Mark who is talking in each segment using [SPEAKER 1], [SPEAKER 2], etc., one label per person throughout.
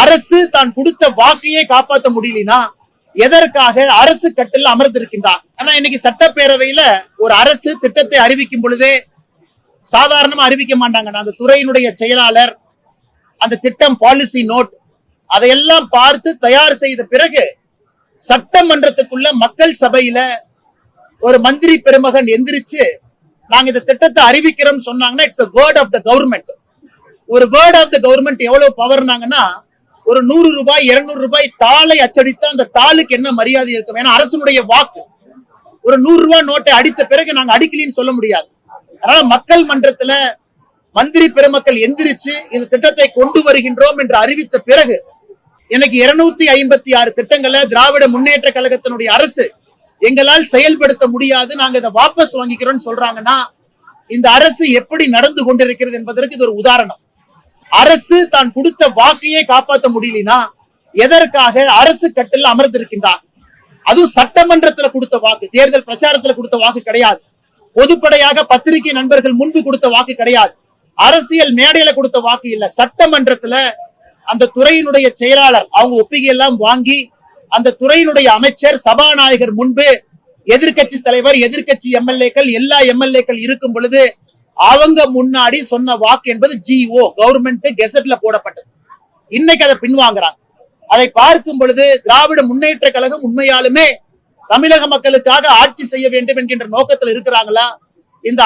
[SPEAKER 1] அரசு தான் கொடுத்த வாக்கையே காப்பாற்ற முடியலனா எதற்காக அரசு கட்டில் அமர்ந்திருக்கின்றார்? ஆனா இன்னைக்கு சட்டப்பேரவையில ஒரு அரசு திட்டத்தை அறிவிக்கும் பொழுதே சாதாரணமா அறிவிக்க மாட்டாங்க. அந்த துறையினுடைய செயலாளர் அந்த திட்டம் பாலிசி நோட் அதையெல்லாம் பார்த்து தயார் செய்த பிறகு சட்டமன்றத்துக்குள்ள மக்கள் சபையில ஒரு மந்திரி பெருமகன் எந்திரிச்சு நாங்க இந்த திட்டத்தை அறிவிக்கிறோம் சொன்னாங்கன்னா it's a word of the government. ஒரு வேர்ட் ஆஃப் த கவர்மெண்ட் எவ்வளவு பவர்னாங்கன்னா ஒரு 100 ரூபாய் 200 ரூபாய் தாளை அச்சடித்தா அந்த தாளுக்கு என்ன மரியாதை இருக்கும்? ஏன்னா அரசனுடைய வாக்கு. ஒரு 100 ரூபாய் நோட்டை அடித்த பிறகு நாங்க அடிக்கலின்னு சொல்ல முடியாது. அதனால மக்கள் மன்றத்துல மந்திரி பெருமக்கள் எந்திரிச்சு இந்த திட்டத்தை கொண்டு வருகின்றோம் என்று அறிவித்த பிறகு எனக்கு 256 திட்டங்களை திராவிட முன்னேற்ற கழகத்தினுடைய அரசு எங்களால் செயல்படுத்த முடியாது, நாங்க இதை வாபஸ் வாங்கிக்கிறோம் சொல்றாங்கன்னா இந்த அரசு எப்படி நடந்து கொண்டிருக்கிறது என்பதற்கு இது ஒரு உதாரணம். அரசு தான் கொடுத்த வாக்கையே காப்பாற்ற முடியலனா எதற்காக அரசு கட்டில் அமர்ந்திருக்கின்றார்? அதுவும் சட்டமன்றத்துல கொடுத்த வாக்கு, தேர்தல் பிரச்சாரத்துல கொடுத்த வாக்கு கிடையாது. பொதுப்படையாக பத்திரிகை நண்பர்கள் முன்பு கொடுத்த வாக்கு கிடையாது. அரசியல் மேடையில கொடுத்த வாக்கு இல்ல. சட்டமன்றத்துல அந்த துறையினுடைய செயலாளர் அவங்க ஒப்பிகை எல்லாம் வாங்கி அந்த துறையினுடைய அமைச்சர் சபாநாயகர் முன்பு எதிர்கட்சி தலைவர் எதிர்கட்சி எம்எல்ஏக்கள் எல்லா எம்எல்ஏக்கள் இருக்கும் பொழுது அவங்க முன்னாடி சொன்ன வாக்கு என்பது ஜிஓ கவர்மெண்ட் கெசட்ல போடப்பட்டது. இன்னைக்கு அதை பின்வாங்குறாங்க. அதை பார்க்கும் பொழுது திராவிட முன்னேற்ற கழகம் உண்மையாலுமே தமிழக மக்களுக்காக ஆட்சி செய்ய வேண்டும் என்கின்ற நோக்கத்தில் இருக்கிறாங்களா?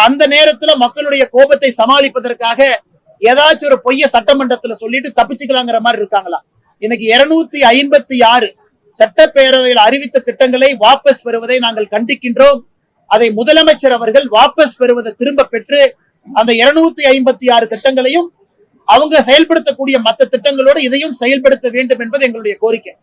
[SPEAKER 1] அந்த நேரத்துல மக்களுடைய கோபத்தை சமாளிப்பதற்காக ஏதாச்சும் ஒரு பொய்ய சட்டமன்றத்துல சொல்லிட்டு தப்பிச்சுக்கலாங்கிற மாதிரி இருக்காங்களா? இன்னைக்கு 256 சட்டப்பேரவையில் அறிவித்த திட்டங்களை வாபஸ் பெறுவதை நாங்கள் கண்டிக்கின்றோம். அதை முதலமைச்சர் அவர்கள் வாபஸ் பெறுவதை திரும்ப பெற்று அந்த 256 திட்டங்களையும் அவங்க செயல்படுத்தக்கூடிய மற்ற திட்டங்களோடு இதையும் செயல்படுத்த வேண்டும் என்பது எங்களுடைய கோரிக்கை.